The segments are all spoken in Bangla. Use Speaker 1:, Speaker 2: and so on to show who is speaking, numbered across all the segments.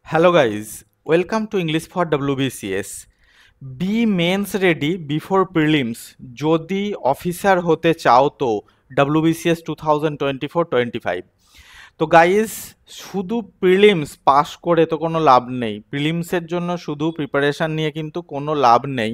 Speaker 1: Hello guys, welcome to English for WBCS. Be mains ready before prelims যদি অফিসার হতে চাও তো WBCS 2024-25। তো গাইস, শুধু প্রিলিমস পাস করে তো কোনো লাভ নেই। প্রিলিমসের জন্য শুধু প্রিপারেশন নিয়ে কিন্তু কোনো লাভ নেই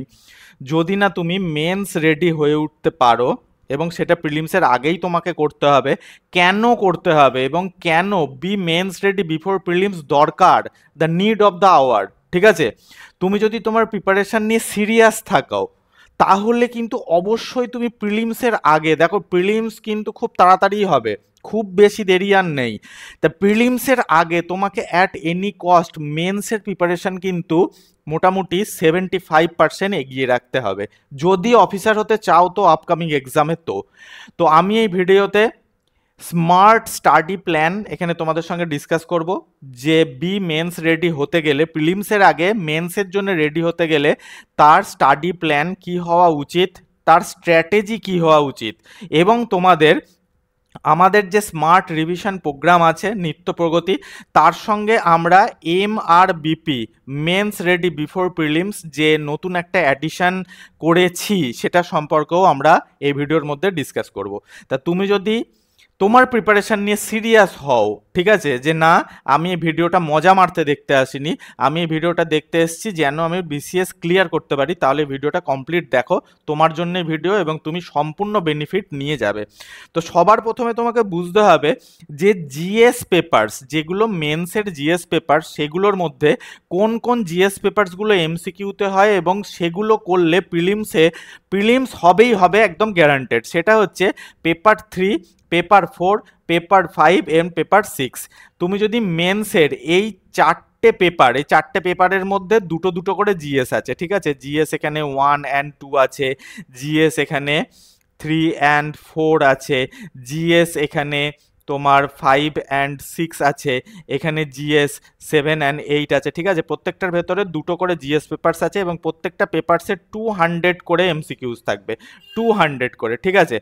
Speaker 1: যদি না তুমি মেন্স রেডি হয়ে উঠতে পারো, এবং সেটা প্রিলিমসের আগেই তোমাকে করতে হবে। কেন করতে হবে এবং কেন be mains ready before prelims দরকার, the need of the hour. ঠিক আছে, তুমি যদি তোমার প্রিপারেশন নিয়ে সিরিয়াস থাকো তাহলে কিন্তু অবশ্যই তুমি প্রিলিমসের আগে, দেখো প্রিলিমস কিন্তু খুব তাড়াতাড়ি হবে, খুব বেশি দেরি আর নেই। তা প্রিলিমসের আগে তোমাকে অ্যাট এনি কস্ট মেন্সের প্রিপারেশন কিন্তু মোটামুটি 75% এগিয়ে রাখতে হবে যদি অফিসার হতে চাও তো আপকামিং এক্সামে। তো আমি এই ভিডিওতে স্মার্ট স্টাডি প্ল্যান এখানে তোমাদের সঙ্গে ডিসকাস করব, যে বি মেন্স রেডি হতে গেলে, প্রিলিমসের আগে মেন্সের জন্য রেডি হতে গেলে তার স্টাডি প্ল্যান কি হওয়া উচিত, তার স্ট্র্যাটেজি কি হওয়া উচিত, এবং আমাদের যে স্মার্ট রিভিশন প্রোগ্রাম আছে নিত্য প্রগতি, তার সঙ্গে আমরা MRBP mains ready before prelims যে নতুন একটা অ্যাডিশন করেছি সেটা সম্পর্কেও আমরা এই ভিডিওর মধ্যে ডিসকাস করব। তা তুমি যদি তোমার প্রিপারেশন নিয়ে সিরিয়াস হও, ঠিক আছে, যে না আমি এই ভিডিওটা মজা মারতে দেখতে আসিনি, আমি এই ভিডিওটা দেখতে এসেছি যেন আমি BCS ক্লিয়ার করতে পারি, তাহলে ভিডিওটা কমপ্লিট দেখো, তোমার জন্য ভিডিও এবং তুমি সম্পূর্ণ বেনিফিট নিয়ে যাবে। তো সবার প্রথমে তোমাকে বুঝতে হবে যে জিএস পেপারস, যেগুলো মেন্সের জিএস পেপার, সেগুলোর মধ্যে কোন কোন জিএস পেপারসগুলো MCQতে হয় এবং সেগুলো করলে প্রিলিমস হবেই হবে, একদম গ্যারান্টেড। সেটা হচ্ছে পেপার 3, পেপার 4, পেপার 5 এবং পেপার 6। তুমি যদি মেন্সের এই চারটে পেপারের মধ্যে দুটো দুটো করে জিএস আছে, ঠিক আছে, জিএস এখানে 1 and 2 আছে, জিএস এখানে 3 and 4 আছে, জিএস এখানে তোমার 5 and 6 আছে, এখানে জিএস 7 and 8 আছে, ঠিক আছে, প্রত্যেকটার ভেতরে দুটো করে জিএস পেপারস আছে এবং প্রত্যেকটা পেপারসে 200 করে MCQs থাকবে, 200 করে, ঠিক আছে।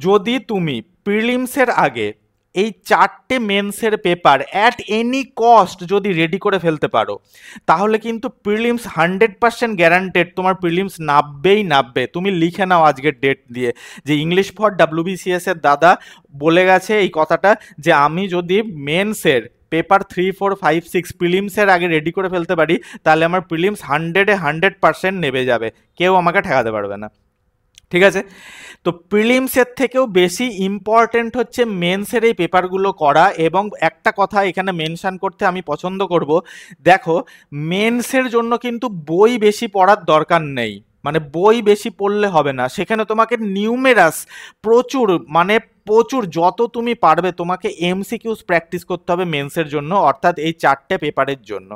Speaker 1: যদি তুমি প্রিলিমসের আগে এই চারটে মেন্সের পেপার অ্যাট এনি কস্ট যদি রেডি করে ফেলতে পারো তাহলে কিন্তু প্রিলিমস 100% গ্যারান্টেড, তোমার প্রিলিমস নাববেই। তুমি লিখে নাও আজকের ডেট দিয়ে, যে ইংলিশ ফর WBCS এর দাদা বলে গেছে এই কথাটা, যে আমি যদি মেন্সের পেপার 3, 4, 5, 6 প্রিলিমসের আগে রেডি করে ফেলতে পারি তাহলে আমার প্রিলিমস 100% নেবে যাবে, কেউ আমাকে ঠেকাতে পারবে না, ঠিক আছে। তো প্রিলিমসের থেকেও বেশি ইম্পর্টেন্ট হচ্ছে মেন্সের এই পেপারগুলো করা। এবং একটা কথা এখানে মেনশন করতে আমি পছন্দ করব, দেখো মেন্সের জন্য কিন্তু বই বেশি পড়ার দরকার নেই, মানে বই বেশি পড়লে হবে না, সেখানে তোমাকে নিউমেরাস প্রচুর যত তুমি পারবে তোমাকে MCQs প্র্যাকটিস করতে হবে মেন্সের জন্য, অর্থাৎ এই চারটে পেপারের জন্য,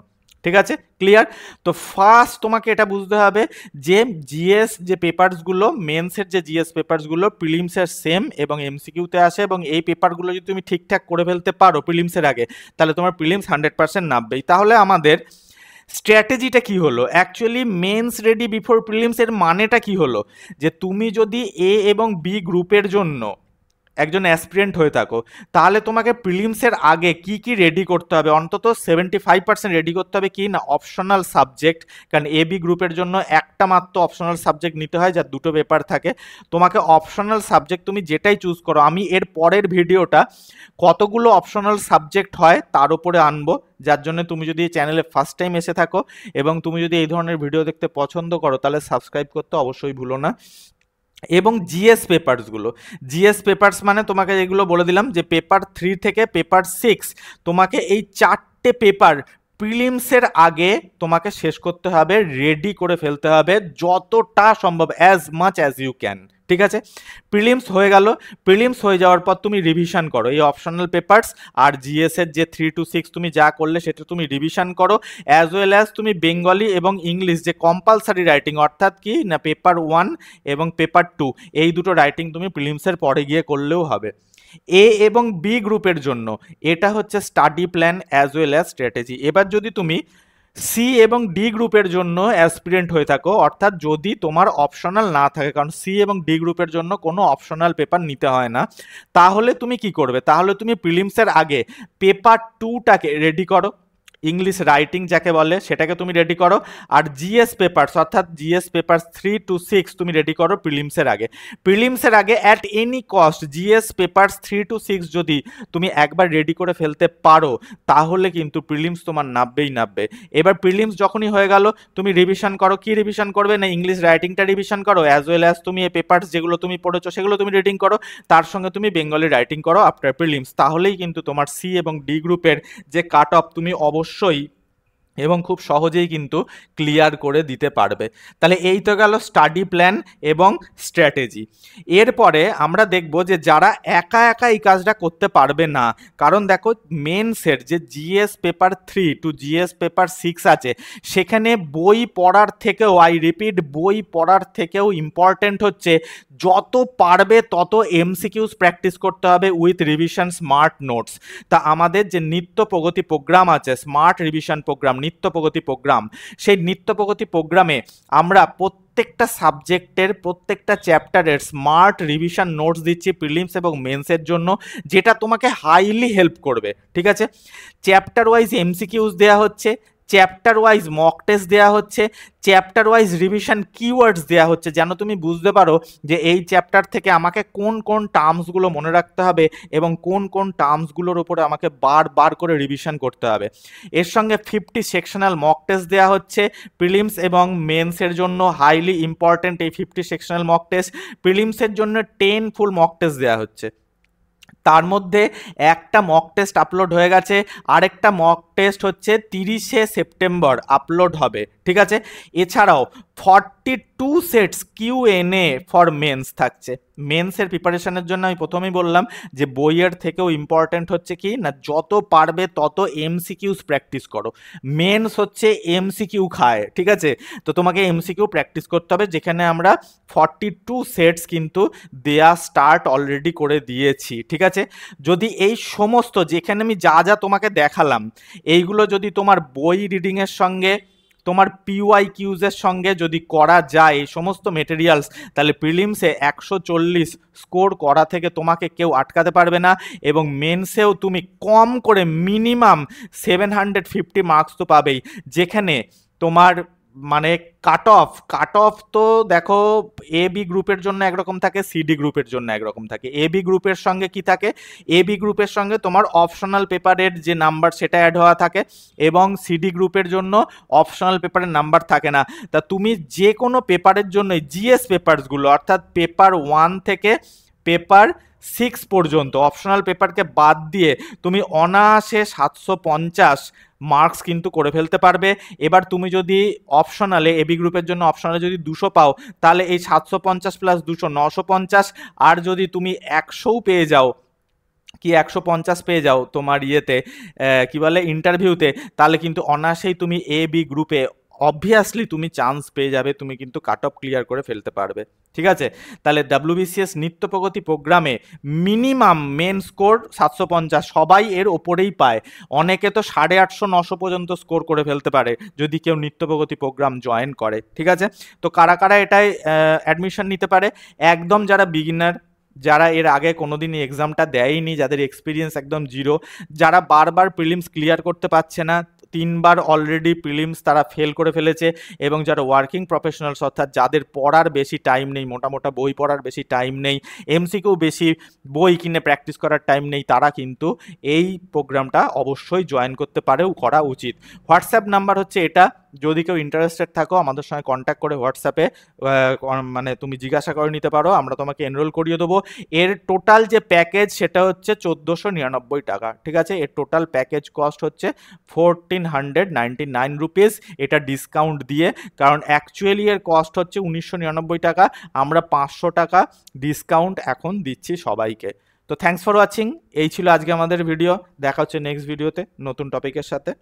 Speaker 1: ঠিক আছে, ক্লিয়ার। তো ফার্স্ট তোমাকে এটা বুঝতে হবে যে জিএস যে পেপারসগুলো, মেন্সের যে জিএস পেপারসগুলো প্রিলিমসের সেম এবং MCQতে আসে, এবং এই পেপারগুলো যদি তুমি ঠিকঠাক করে ফেলতে পারো প্রিলিমসের আগে তাহলে তোমার প্রিলিমস 100% নামবেই। তাহলে আমাদের স্ট্র্যাটেজিটা কি হলো, actually mains ready before prelims এর মানেটা কি হলো, যে তুমি যদি A এবং B গ্রুপের জন্য একজন অ্যাসপিরেন্ট হয়ে থাকো তাহলে তোমাকে প্রিলিমসের আগে কি কি রেডি করতে হবে, অন্তত 75% রেডি করতে হবে কি না, অপশনাল সাবজেক্ট। কারণ AB গ্রুপের জন্য একটা মাত্র অপশনাল সাবজেক্ট নিতে হয়, যার দুটো পেপার থাকে। তোমাকে অপশনাল সাবজেক্ট তুমি যেটাই চুজ করো, আমি এর পরের ভিডিওটা কতগুলো অপশনাল সাবজেক্ট হয় তার উপরে আনবো, যার জন্য তুমি যদি চ্যানেলে ফার্স্ট টাইম এসে থাকো এবং তুমি যদি এই ধরনের ভিডিও দেখতে পছন্দ করো তাহলে সাবস্ক্রাইব করতে অবশ্যই ভুলো না। এবং জিএস পেপারস মানে তোমাকে যেগুলো বলে দিলাম, যে পেপার 3 থেকে পেপার 6 তোমাকে এই চারটে পেপার প্রিলিমসের আগে তোমাকে শেষ করতে হবে, রেডি করে ফেলতে হবে যতটা সম্ভব, as much as you can, ঠিক আছে। প্রিলিমস হয়ে গেল, প্রিলিমস হয়ে যাওয়ার পর তুমি রিভিশন করো এই অপশনাল পেপারস, আর জিএস এর যে 3 to 6 তুমি যা করলে সেটা তুমি রিভিশন করো, অ্যাজ ওয়েল অ্যাজ তুমি বেঙ্গলি এবং ইংলিশ যে কম্পালসারি রাইটিং, অর্থাৎ কি না পেপার 1 এবং পেপার 2, এই দুটো রাইটিং তুমি প্রিলিমসের পরে গিয়ে করলেও হবে। A এবং B গ্রুপের জন্য এটা হচ্ছে study plan as well as strategy. এবার যদি তুমি সি এবং ডি গ্রুপের জন্য অ্যাসপিরেন্ট হয়ে থাকো, অর্থাৎ যদি তোমার অপশনাল না থাকে, কারণ সি এবং ডি গ্রুপের জন্য কোনো অপশনাল পেপার নিতে হয় না, তাহলে তুমি কি করবে, তাহলে তুমি প্রিলিমসের আগে পেপার 2টাকে রেডি করো, ইংলিশ রাইটিং যাকে বলে সেটাকে তুমি রেডি করো, আর জিএস পেপারস অর্থাৎ জিএস পেপার 3 to 6 তুমি রেডি করো প্রিলিমসের আগে। প্রিলিমসের আগে at any cost GS papers 3 to 6 যদি তুমি একবার রেডি করে ফেলতে পারো তাহলে কিন্তু প্রিলিমস তোমার নামবেই নামবে। এবার প্রিলিমস যখনই হয়ে গেল তুমি রিভিশন করো। কি রিভিশন করবে না, ইংলিশ রাইটিংটা রিভিশন করো, অ্যাজ ওয়েল অ্যাজ তুমি এই পেপারস যেগুলো তুমি পড়েছো সেগুলো তুমি রিডিং করো, তার সঙ্গে তুমি বেঙ্গলি রাইটিং করো আফটার প্রিলিমস। তাহলেই কিন্তু তোমার সি এবং ডি গ্রুপের যে কাট অফ তুমি অবশ্যই এবং খুব সহজেই কিন্তু ক্লিয়ার করে দিতে পারবে। তাহলে এই তো গেল স্টাডি প্ল্যান এবং স্ট্র্যাটেজি। এরপরে আমরা দেখব যে যারা একা একা এই কাজটা করতে পারবে না, কারণ দেখো মেন্সের যে GS paper 3 to GS paper 6 আছে সেখানে বই পড়ার থেকেও, আই রিপিট, বই পড়ার থেকেও ইম্পর্টেন্ট হচ্ছে যত পারবে তত এমসিকিউস প্র্যাকটিস করতে হবে উইথ রিভিশন স্মার্ট নোটস। তা আমাদের যে নিত্য প্রগতি প্রোগ্রাম আছে, স্মার্ট রিভিশন প্রোগ্রাম, নিত্য প্রগতি প্রোগ্রাম, সেই নিত্য প্রগতি প্রোগ্রামে আমরা প্রত্যেকটা সাবজেক্টের প্রত্যেকটা চ্যাপ্টারের স্মার্ট রিভিশন নোটস দিচ্ছি প্রিলিমস এবং মেন্সের জন্য, যেটা তোমাকে হাইলি হেল্প করবে। ঠিক আছে, চ্যাপ্টার ওয়াইজ এমসিকিউস দেওয়া হচ্ছে, চ্যাপ্টার ওয়াইজ মক টেস্ট দেওয়া হচ্ছে, চ্যাপ্টার ওয়াইজ রিভিশন কিওয়ার্ডস দেওয়া হচ্ছে, যেন তুমি বুঝতে পারো যে এই চ্যাপ্টার থেকে আমাকে কোন কোন টার্মসগুলো মনে রাখতে হবে এবং কোন কোন টার্মসগুলোর উপরে আমাকে বারবার করে রিভিশন করতে হবে। এর সঙ্গে 50 সেকশনাল মক টেস্ট দেওয়া হচ্ছে প্রিলিমস এবং মেন্সের জন্য, হাইলি ইম্পর্টেন্ট এই 50 সেকশনাল মক টেস্ট। প্রিলিমসের জন্য 10 ফুল মক টেস্ট দেওয়া হচ্ছে, তার মধ্যে একটা মক টেস্ট আপলোড হয়ে গেছে, আরেকটা মক টেস্ট হচ্ছে 30শে সেপ্টেম্বর আপলোড হবে। ঠিক আছে, এছাড়াও 42 সেটস কিউএনএ ফর মেন্স থাকছে। মেন্সের প্রিপারেশনের জন্য আমি প্রথমেই বললাম যে বইয়ের থেকেও ইম্পর্টেন্ট হচ্ছে কি না, যত পারবে তত এমসিকিউস প্র্যাকটিস করো। মেন্স হচ্ছে এমসিকিউ খায়। ঠিক আছে, তো তোমাকে এমসিকিউ প্র্যাকটিস করতে হবে, যেখানে আমরা 42 সেটস কিন্তু দেয়া স্টার্ট অলরেডি করে দিয়েছি। ঠিক আছে, যদি এই সমস্ত যেখানে আমি যা যা তোমাকে দেখালাম এইগুলো যদি তোমার বই রিডিংয়ের সঙ্গে, তোমার পিওয়াই কিউজের সঙ্গে যদি করা যায় এই সমস্ত মেটেরিয়ালস, তাহলে প্রিলিমসে 140 স্কোর করা থেকে তোমাকে কেউ আটকাতে পারবে না, এবং মেন্সেও তুমি কম করে মিনিমাম 750 মার্কস তো পাবেই, যেখানে তোমার মানে কাট অফ তো দেখো এ বি গ্রুপের জন্য একরকম থাকে, সিডি গ্রুপের জন্য একরকম থাকে। এ বি গ্রুপের সঙ্গে কি থাকে, এ বি গ্রুপের সঙ্গে তোমার অপশনাল পেপারের যে নাম্বার সেটা অ্যাড হওয়া থাকে, এবং সিডি গ্রুপের জন্য অপশনাল পেপারের নাম্বার থাকে না। তা তুমি যে কোনো পেপারের জন্য জিএস পেপারসগুলো অর্থাৎ পেপার 1 থেকে পেপার 6 পর্যন্ত অপশনাল পেপারকে বাদ দিয়ে তুমি অনায়াসে 750 মার্কস কিন্তু করে ফেলতে পারবে। এবার তুমি যদি অপশনালে এবি গ্রুপের জন্য অপশনালে যদি 200 পাও, তাহলে এই 750 প্লাস 200 950, আর যদি তুমি 100ও পেয়ে যাও, কি 150 পেয়ে যাও তোমার ইয়েতে কি বলে ইন্টারভিউতে, তাহলে কিন্তু অনায়াসেই তুমি এ বি গ্রুপে অবভিয়াসলি তুমি চান্স পেয়ে যাবে, তুমি কিন্তু কাট অফ ক্লিয়ার করে ফেলতে পারবে। ঠিক আছে, তাহলে ডাব্লিউবিসিএস নিত্য প্রগতি প্রোগ্রামে মিনিমাম মেন স্কোর 750, সবাই এর ওপরেই পায়, অনেকে তো 850 900 পর্যন্ত স্কোর করে ফেলতে পারে যদি কেউ নিত্য প্রগতি প্রোগ্রাম জয়েন করে। ঠিক আছে, তো কারা কারা এটাই অ্যাডমিশন নিতে পারে, একদম যারা বিগিনার, যারা এর আগে কোনোদিনই এক্সামটা দেয়নি, যাদের এক্সপিরিয়েন্স একদম জিরো, যারা বারবার প্রিলিমস ক্লিয়ার করতে পারছে না, 3বার অলরেডি প্রিলিমস তারা ফেল করে ফেলেছে, এবং যারা ওয়ার্কিং প্রফেশনালস অর্থাৎ যাদের পড়ার বেশি টাইম নেই, মোটা বই পড়ার বেশি টাইম নেই, এমসিকিউ বেশি বই কিনে প্র্যাকটিস করার টাইম নেই, তারা কিন্তু এই প্রোগ্রামটা অবশ্যই জয়েন করতে পারেও, করা উচিত। হোয়াটসঅ্যাপ নাম্বার হচ্ছে এটা, যদি কেউ ইন্টারেস্টেড থাকো আমাদের সঙ্গে কন্ট্যাক্ট করে হোয়াটসঅ্যাপে মানে তুমি জিজ্ঞাসা করে নিতে পারো, আমরা তোমাকে এনরোল করিয়ে দেবো। এর টোটাল যে প্যাকেজ সেটা হচ্ছে 1499 টাকা। ঠিক আছে, এর টোটাল প্যাকেজ কস্ট হচ্ছে 1499 রুপিস, এটা ডিসকাউন্ট দিয়ে, কারণ অ্যাকচুয়ালি এর কস্ট হচ্ছে 1999 টাকা, আমরা 500 টাকা ডিসকাউন্ট এখন দিচ্ছি সবাইকে। তো থ্যাঙ্কস ফর ওয়াচিং, এই ছিল আজকে আমাদের ভিডিও, দেখা হচ্ছে নেক্সট ভিডিওতে নতুন টপিকের সাথে।